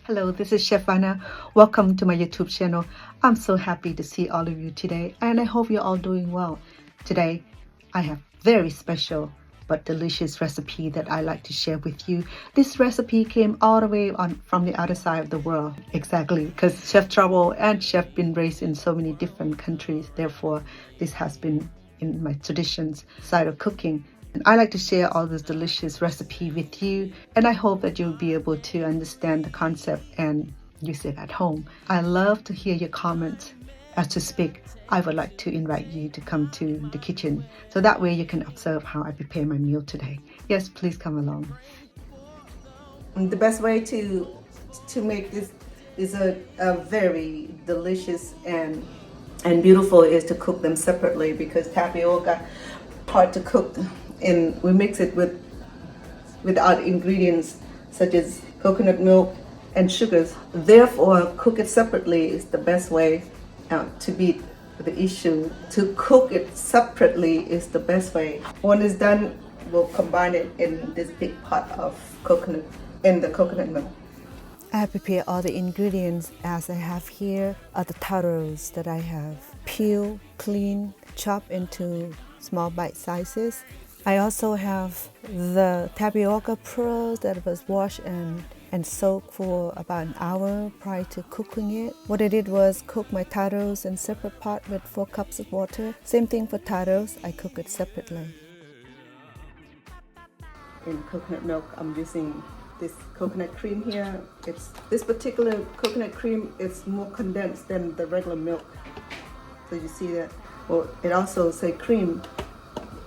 Hello, this is Chef Anna. Welcome to my YouTube channel. I'm so happy to see all of you today, and I hope you're all doing well. Today, I have very special but delicious recipe that I like to share with you. This recipe came all the way from the other side of the world. Exactly, because Chef Taro and Chef been raised in so many different countries. Therefore, this has been in my traditions side of cooking. And I like to share all this delicious recipe with you, and I hope that you'll be able to understand the concept and use it at home. I love to hear your comments. As to speak, I would like to invite you to come to the kitchen so that way you can observe how I prepare my meal today. Yes, please come along. The best way to make this is a very delicious and beautiful is to cook them separately, because tapioca hard to cook, and we mix it with other ingredients such as coconut milk and sugars. Therefore, cook it separately is the best way to beat the issue. To cook it separately is the best way. When it's done, we'll combine it in this big pot of coconut and the coconut milk. I have prepared all the ingredients as I have here are the taros that I have peeled, cleaned, chopped into small bite sizes. I also have the tapioca pearls that was washed and soaked for about an hour prior to cooking it. What I did was cook my taros in separate pot with 4 cups of water. Same thing for taros, I cook it separately. In coconut milk, I'm using this coconut cream here. This particular coconut cream is more condensed than the regular milk. So you see that. Well, it also say cream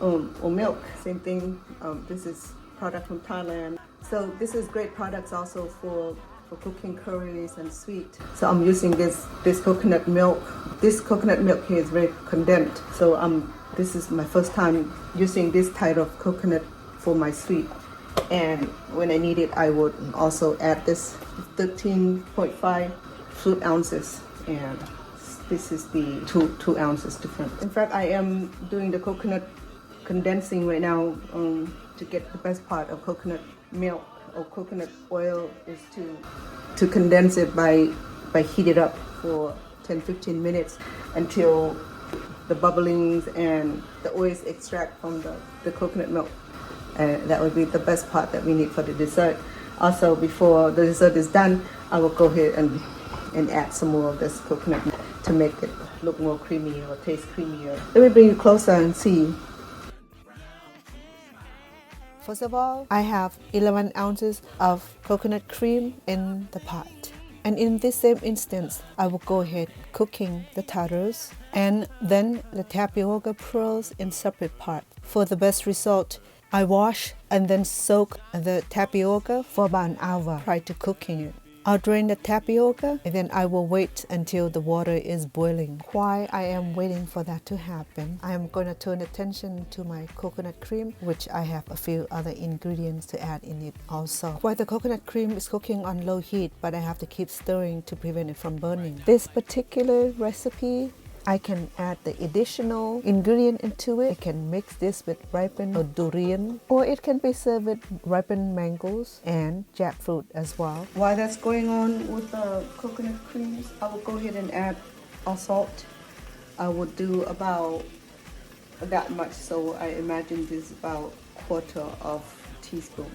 or milk, same thing. This is product from Thailand. So this is great products also for cooking curries and sweet. So I'm using this coconut milk. This coconut milk here is very condensed. So this is my first time using this type of coconut for my sweet. And when I need it, I would also add this 13.5 fluid ounces, and this is the 2 ounces different. In fact, I am doing the coconut condensing right now to get the best part of coconut milk or coconut oil is to condense it by heat it up for 10-15 minutes until the bubblings and the oils extract from the coconut milk. That would be the best part that we need for the dessert. Also, before the dessert is done, I will go ahead and add some more of this coconut milk to make it look more creamy or taste creamier. Let me bring you closer and see. First of all, I have 11 ounces of coconut cream in the pot. And in this same instance, I will go ahead cooking the taros and then the tapioca pearls in separate pot. For the best result, I wash and then soak the tapioca for about an hour prior to cooking it. I'll drain the tapioca and then I will wait until the water is boiling. While I am waiting for that to happen, I am going to turn attention to my coconut cream, which I have a few other ingredients to add in it also. While the coconut cream is cooking on low heat, but I have to keep stirring to prevent it from burning. This particular recipe, I can add the additional ingredient into it. I can mix this with ripened durian, or it can be served with ripened mangoes and jackfruit as well. While that's going on with the coconut creams, I will go ahead and add our salt. I would do about that much, so I imagine this is about 1/4 teaspoon.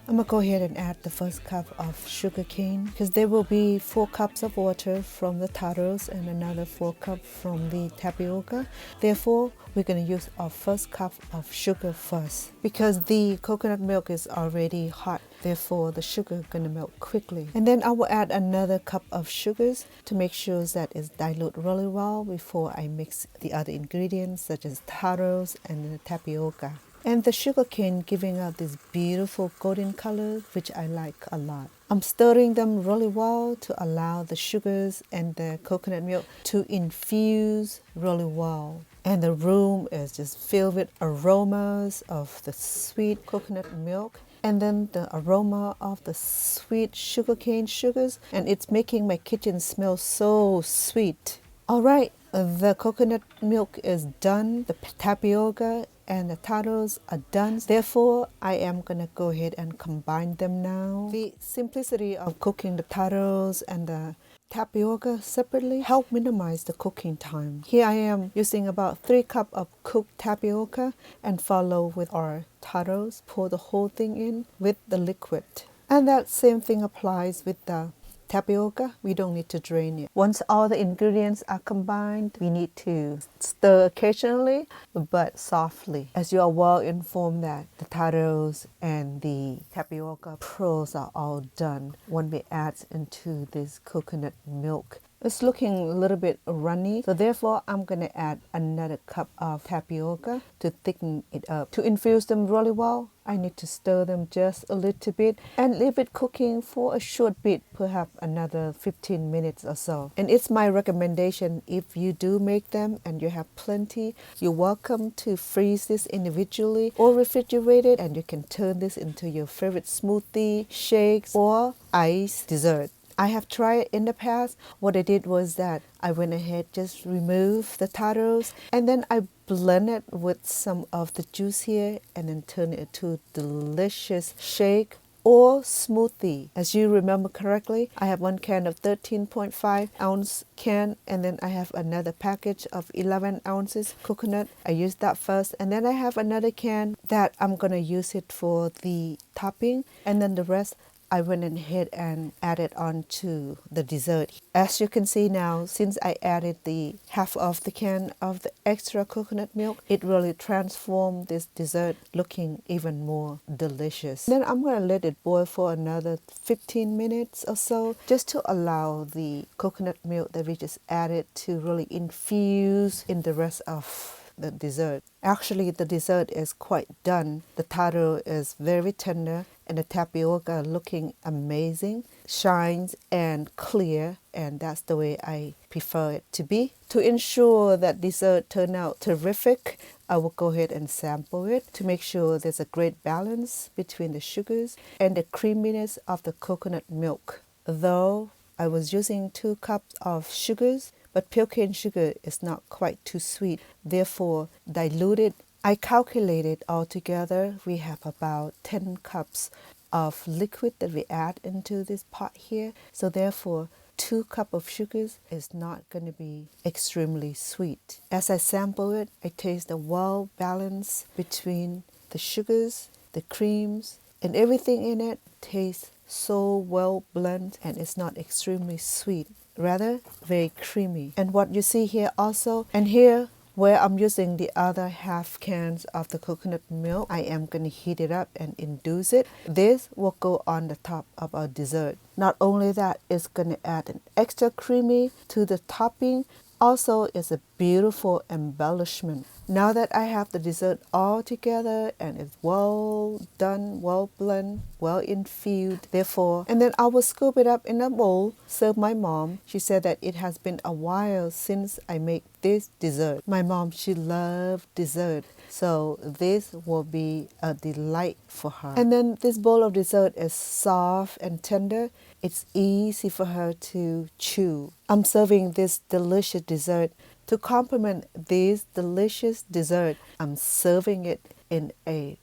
I'm gonna go ahead and add the first cup of sugar cane, because there will be 4 cups of water from the taros and another 4 cups from the tapioca. Therefore, we're gonna use our first cup of sugar first, because the coconut milk is already hot. Therefore, the sugar is gonna melt quickly. And then I will add another cup of sugars to make sure that it's dilute really well before I mix the other ingredients such as taros and the tapioca. And the sugar cane giving out this beautiful golden color, which I like a lot. I'm stirring them really well to allow the sugars and the coconut milk to infuse really well. And the room is just filled with aromas of the sweet coconut milk and then the aroma of the sweet sugarcane sugars, and it's making my kitchen smell so sweet. All right, the coconut milk is done. The tapioca and the taros are done. Therefore, I am gonna go ahead and combine them now. The simplicity of cooking the taros and the tapioca separately help minimize the cooking time. Here I am using about 3 cups of cooked tapioca and follow with our taros. Pour the whole thing in with the liquid. And that same thing applies with the tapioca. We don't need to drain it. Once all the ingredients are combined, we need to stir occasionally but softly, as you are well informed that the taros and the tapioca pearls are all done when we add into this coconut milk. It's looking a little bit runny, so therefore I'm going to add another cup of tapioca to thicken it up. To infuse them really well, I need to stir them just a little bit and leave it cooking for a short bit, perhaps another 15 minutes or so. And it's my recommendation, if you do make them and you have plenty, you're welcome to freeze this individually or refrigerate it, and you can turn this into your favorite smoothie, shakes, or ice dessert. I have tried it in the past. What I did was that I went ahead, just remove the taros, and then I blend it with some of the juice here and then turn it into delicious shake or smoothie. As you remember correctly, I have 1 can of 13.5 ounce can, and then I have another package of 11 ounces coconut. I used that first, and then I have another can that I'm gonna use it for the topping, and then the rest I went ahead and added on to the dessert. As you can see now, since I added the half of the can of the extra coconut milk, it really transformed this dessert looking even more delicious. Then I'm going to let it boil for another 15 minutes or so, just to allow the coconut milk that we just added to really infuse in the rest of the dessert. Actually, the dessert is quite done. The taro is very tender and the tapioca looking amazing, shines and clear, and that's the way I prefer it to be. To ensure that dessert turn out terrific, I will go ahead and sample it to make sure there's a great balance between the sugars and the creaminess of the coconut milk. Though I was using 2 cups of sugars, but pure cane sugar is not quite too sweet, therefore diluted. I calculated altogether we have about 10 cups of liquid that we add into this pot here, so therefore 2 cups of sugars is not going to be extremely sweet. As I sample it, I taste a well balance between the sugars, the creams, and everything in it tastes so well blended, and it's not extremely sweet, rather very creamy. And what you see here also, and here where I'm using the other half cans of the coconut milk, I am going to heat it up and infuse it. This will go on the top of our dessert. Not only that, it's going to add an extra creamy to the topping. Also, it's a beautiful embellishment. Now that I have the dessert all together and it's well done, well blended, well infused, therefore, and then I will scoop it up in a bowl, serve my mom. She said that it has been a while since I make this dessert. My mom, she loved dessert, so this will be a delight for her. And then this bowl of dessert is soft and tender. It's easy for her to chew. I'm serving this delicious dessert. To complement this delicious dessert, I'm serving it in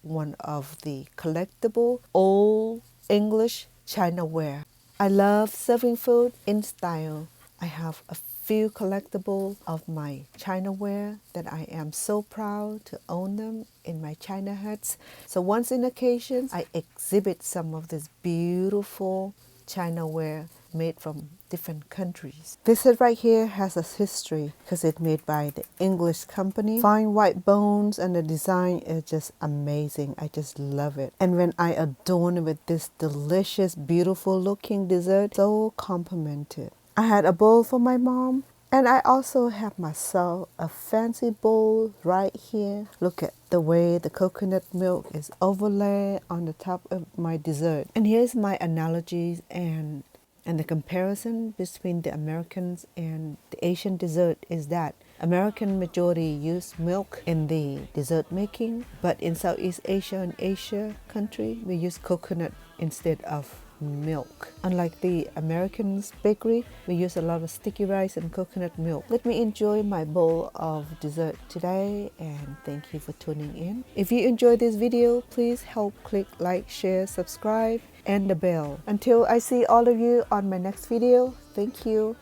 one of the collectible old English chinaware. I love serving food in style. I have a few collectibles of my chinaware that I am so proud to own them in my china huts. So once in occasion, I exhibit some of this beautiful chinaware made from different countries. This set right here has a history because it's made by the English company. Fine white bones, and the design is just amazing. I just love it. And when I adorn it with this delicious, beautiful looking dessert, so complimented. I had a bowl for my mom, and I also have myself a fancy bowl right here. Look at the way the coconut milk is overlaid on the top of my dessert. And here's my analogies and the comparison between the Americans and the Asian dessert is that American majority use milk in the dessert making, but in Southeast Asia and Asia country, we use coconut instead of milk. Unlike the American's bakery, we use a lot of sticky rice and coconut milk. Let me enjoy my bowl of dessert today, and thank you for tuning in. If you enjoyed this video, please help click like, share, subscribe, and the bell. Until I see all of you on my next video, thank you.